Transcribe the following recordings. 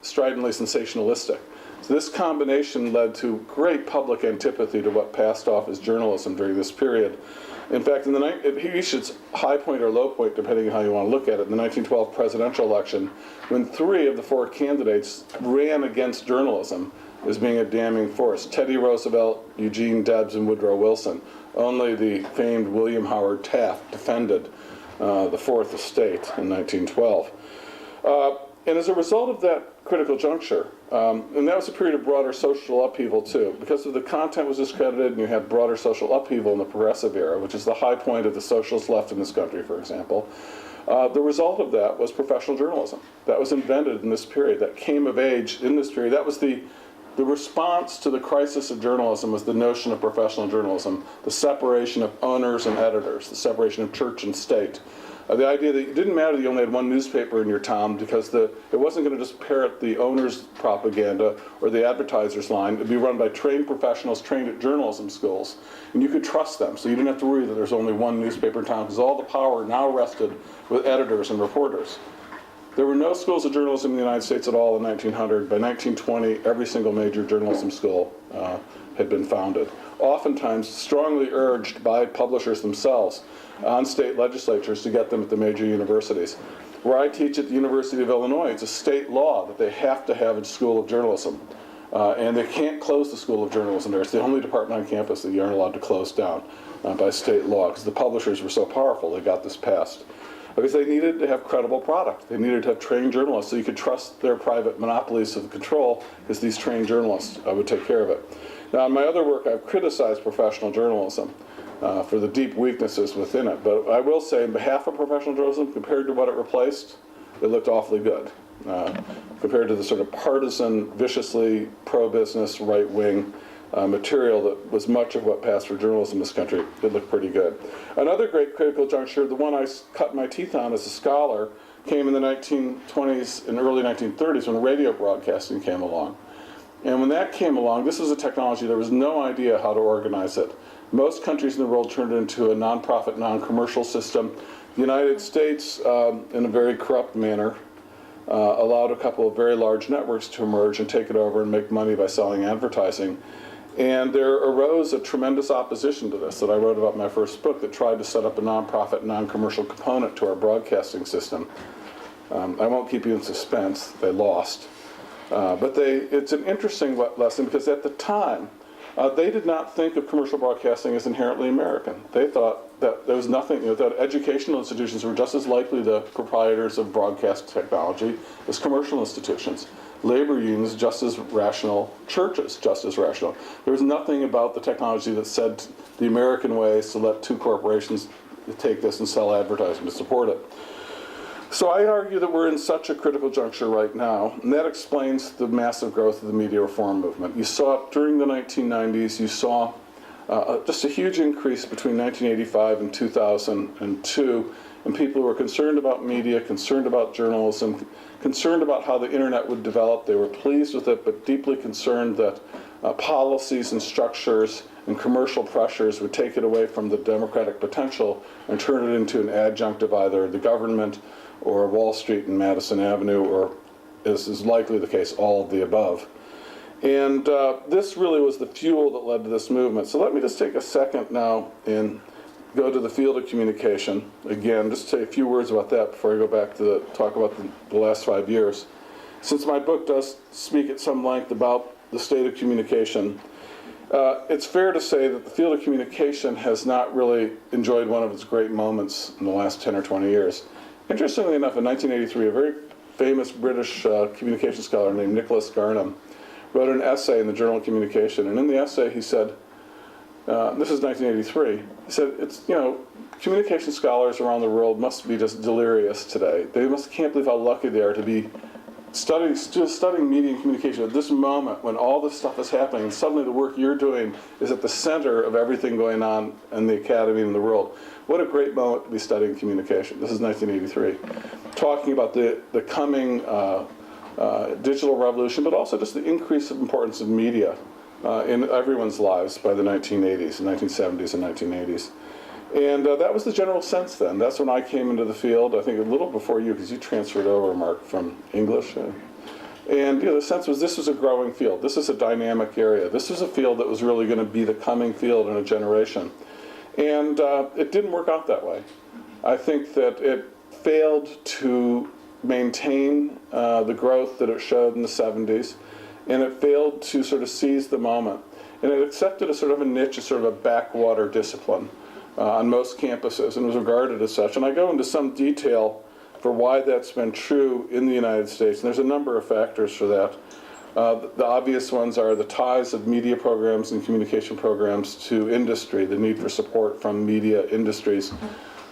stridently sensationalistic. So this combination led to great public antipathy to what passed off as journalism during this period. In fact, at its high point or low point, depending on how you want to look at it, in the 1912 presidential election, when 3 of the 4 candidates ran against journalism as being a damning force, Teddy Roosevelt, Eugene Debs, and Woodrow Wilson. Only the famed William Howard Taft defended the Fourth Estate in 1912. And as a result of that critical juncture, and that was a period of broader social upheaval too, because of the content was discredited and you had broader social upheaval in the progressive era, which is the high point of the socialist left in this country, for example. The result of that was professional journalism. That was invented in this period, that came of age in this period. That was the response to the crisis of journalism was the notion of professional journalism, the separation of owners and editors, the separation of church and state. The idea that it didn't matter that you only had one newspaper in your town because it wasn't going to just parrot the owner's propaganda or the advertiser's line. It would be run by trained professionals trained at journalism schools. And you could trust them, so you didn't have to worry that there's only one newspaper in town because all the power now rested with editors and reporters. There were no schools of journalism in the United States at all in 1900. By 1920, every single major journalism school had been founded, oftentimes strongly urged by publishers themselves on state legislatures to get them at the major universities. Where I teach at the University of Illinois, it's a state law that they have to have a school of journalism. And they can't close the School of Journalism there. It's the only department on campus that you aren't allowed to close down by state law, because the publishers were so powerful, they got this passed. Because they needed to have credible product. They needed to have trained journalists, so you could trust their private monopolies of control, because these trained journalists would take care of it. Now, in my other work, I've criticized professional journalism for the deep weaknesses within it. But I will say, on behalf of professional journalism, compared to what it replaced, it looked awfully good. Compared to the sort of partisan, viciously pro-business, right-wing material that was much of what passed for journalism in this country, it looked pretty good. Another great critical juncture, the one I cut my teeth on as a scholar, came in the 1920s and early 1930s when radio broadcasting came along. And when that came along, this was a technology, there was no idea how to organize it. Most countries in the world turned it into a non-profit, non-commercial system. The United States, in a very corrupt manner, allowed a couple of very large networks to emerge and take it over and make money by selling advertising. And there arose a tremendous opposition to this that I wrote about in my first book that tried to set up a non-profit, non-commercial component to our broadcasting system. I won't keep you in suspense. They lost. But it's an interesting lesson because at the time, they did not think of commercial broadcasting as inherently American. They thought that there was nothing, that educational institutions were just as likely the proprietors of broadcast technology as commercial institutions. Labor unions just as rational, churches just as rational. There was nothing about the technology that said the American way is to let 2 corporations take this and sell advertising to support it. So I argue that we're in such a critical juncture right now, and that explains the massive growth of the media reform movement. You saw it during the 1990s, you saw just a huge increase between 1985 and 2002, and people who were concerned about media, concerned about journalism, concerned about how the internet would develop. They were pleased with it, but deeply concerned that policies and structures and commercial pressures would take it away from the democratic potential and turn it into an adjunct of either the government or Wall Street and Madison Avenue, or, as is likely the case, all of the above. And this really was the fuel that led to this movement. So let me just take a second now and go to the field of communication. Again, just say a few words about that before I go back to talk about the last 5 years. Since my book does speak at some length about the state of communication, it's fair to say that the field of communication has not really enjoyed one of its great moments in the last 10 or 20 years. Interestingly enough, in 1983, a very famous British communication scholar named Nicholas Garnham wrote an essay in the Journal of Communication, and in the essay he said, this is 1983, he said, communication scholars around the world must be just delirious today. They can't believe how lucky they are to be studying media and communication at this moment when all this stuff is happening, and suddenly the work you're doing is at the center of everything going on in the academy and the world. What a great moment to be studying communication. This is 1983. Talking about the coming digital revolution, but also just the increase of importance of media in everyone's lives by the 1980s, 1970s and 1980s. And that was the general sense then. That's when I came into the field, I think a little before you, because you transferred over, Mark, from English. And the sense was this was a growing field. This is a dynamic area. This was a field that was really going to be the coming field in a generation. And it didn't work out that way. I think that it failed to maintain the growth that it showed in the 70s, and it failed to sort of seize the moment. And it accepted a sort of a niche, a sort of a backwater discipline on most campuses, and was regarded as such. And I go into some detail for why that's been true in the United States, and there's a number of factors for that. The obvious ones are the ties of media programs and communication programs to industry, the need for support from media industries.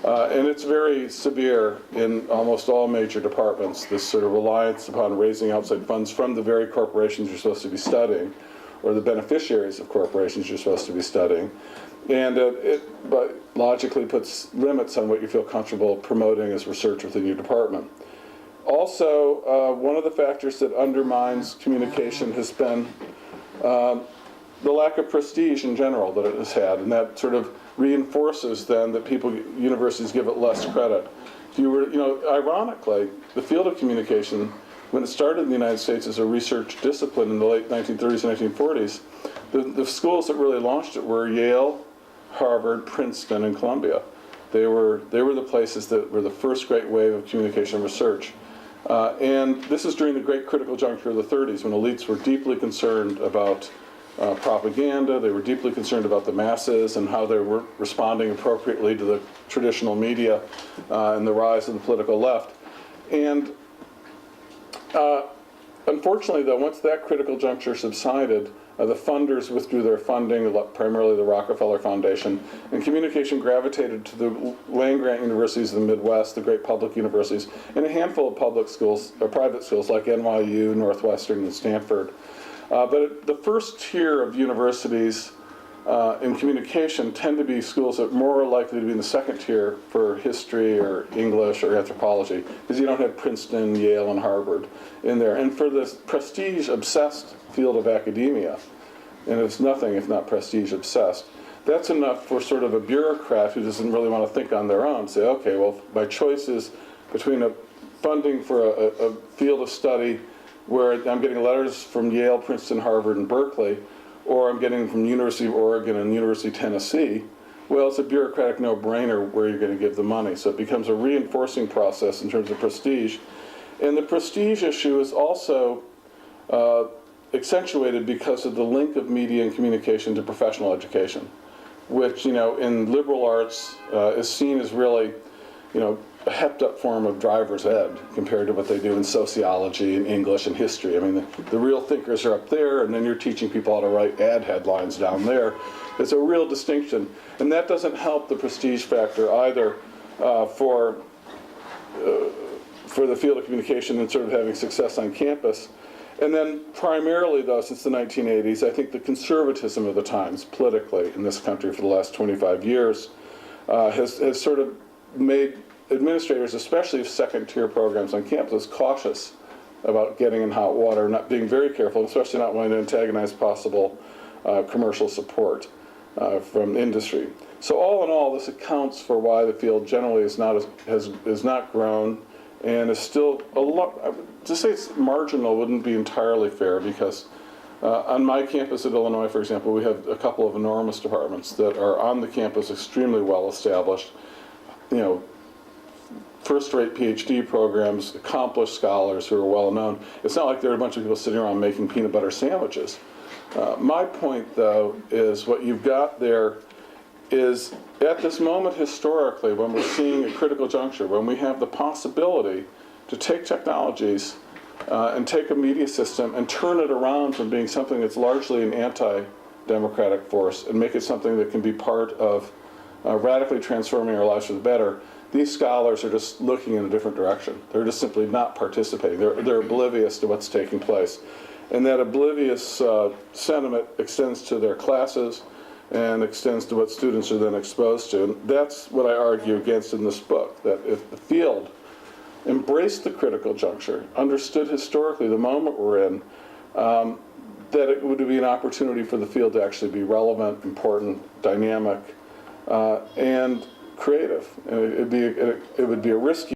And it's very severe in almost all major departments, this sort of reliance upon raising outside funds from the very corporations you're supposed to be studying, or the beneficiaries of corporations you're supposed to be studying. And but logically puts limits on what you feel comfortable promoting as research within your department. Also, one of the factors that undermines communication has been the lack of prestige in general that it has had, and that sort of reinforces then that universities give it less credit. If you were, ironically, the field of communication, when it started in the United States as a research discipline in the late 1930s and 1940s, the schools that really launched it were Yale, Harvard, Princeton, and Columbia. They were the places that were the first great wave of communication research. And this is during the great critical juncture of the 30s, when elites were deeply concerned about propaganda. They were deeply concerned about the masses and how they were responding appropriately to the traditional media and the rise of the political left. And unfortunately, though, once that critical juncture subsided, the funders withdrew their funding, primarily the Rockefeller Foundation, and communication gravitated to the land-grant universities of the Midwest, the great public universities, and a handful of public schools, or private schools like NYU, Northwestern, and Stanford. But the first tier of universities in communication tend to be schools that are more likely to be in the second tier for history or English or anthropology, because you don't have Princeton, Yale, and Harvard in there. And for this prestige-obsessed field of academia, and it's nothing if not prestige-obsessed, that's enough for sort of a bureaucrat who doesn't really want to think on their own, say, okay, well, my choice is between funding for a field of study where I'm getting letters from Yale, Princeton, Harvard, and Berkeley, or I'm getting from University of Oregon and University of Tennessee. Well, it's a bureaucratic no-brainer where you're going to give the money. So it becomes a reinforcing process in terms of prestige. And the prestige issue is also accentuated because of the link of media and communication to professional education, which, in liberal arts is seen as really, a hepped-up form of driver's ed compared to what they do in sociology and English and history. I mean, the real thinkers are up there, and then you're teaching people how to write ad headlines down there. It's a real distinction, and that doesn't help the prestige factor either for the field of communication and sort of having success on campus. And then primarily, though, since the 1980s, I think the conservatism of the times politically in this country for the last 25 years has sort of made administrators, especially of second-tier programs on campus, cautious about getting in hot water, not being very careful, especially not wanting to antagonize possible commercial support from industry. So all in all, this accounts for why the field generally is not grown, and is still a lot. To say it's marginal wouldn't be entirely fair, because on my campus at Illinois, for example, we have a couple of enormous departments that are on the campus, extremely well established. First-rate PhD programs, accomplished scholars who are well-known. It's not like there are a bunch of people sitting around making peanut butter sandwiches. My point, though, is what you've got there is, at this moment historically, when we're seeing a critical juncture, when we have the possibility to take technologies and take a media system and turn it around from being something that's largely an anti-democratic force and make it something that can be part of radically transforming our lives for the better, these scholars are just looking in a different direction. They're just simply not participating. They're oblivious to what's taking place. And that oblivious sentiment extends to their classes and extends to what students are then exposed to. And that's what I argue against in this book, that if the field embraced the critical juncture, understood historically the moment we're in, that it would be an opportunity for the field to actually be relevant, important, dynamic, and creative. And it would be a risky